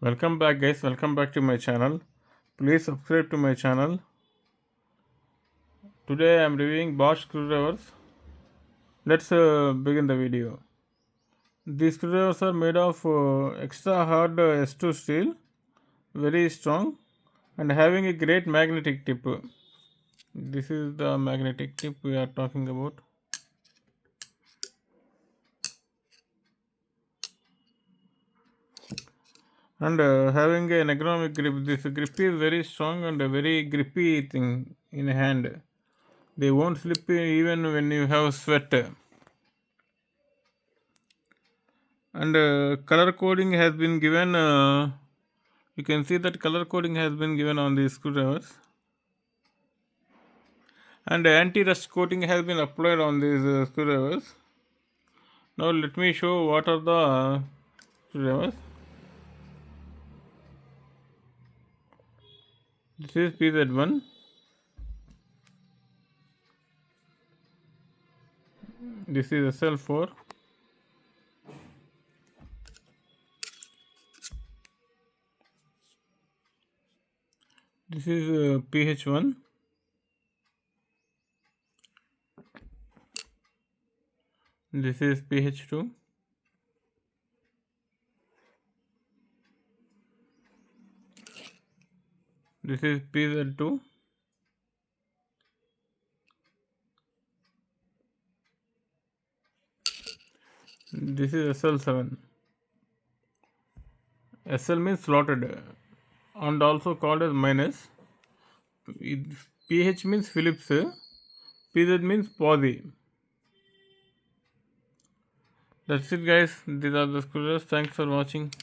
Welcome back, guys. Welcome back to my channel. Please subscribe to my channel. Today I am reviewing Bosch screwdrivers. Let's begin the video. These screwdrivers are made of extra hard S2 steel, very strong, and having a great magnetic tip. This is the magnetic tip we are talking about. And having an ergonomic grip. This grip is very strong and a very grippy thing in hand. They won't slip even when you have sweat. And color coding has been given. You can see that color coding has been given on these screwdrivers, and anti-rust coating has been applied on these screwdrivers. Now let me show what are the screwdrivers. This is PZ1. This is SL4. This is PH1. This is PH2. This is PZ2. This is SL7. SL means slotted and also called as minus. PH means Phillips. PZ means Posy. That's it, guys. These are the screwdrivers. Thanks for watching.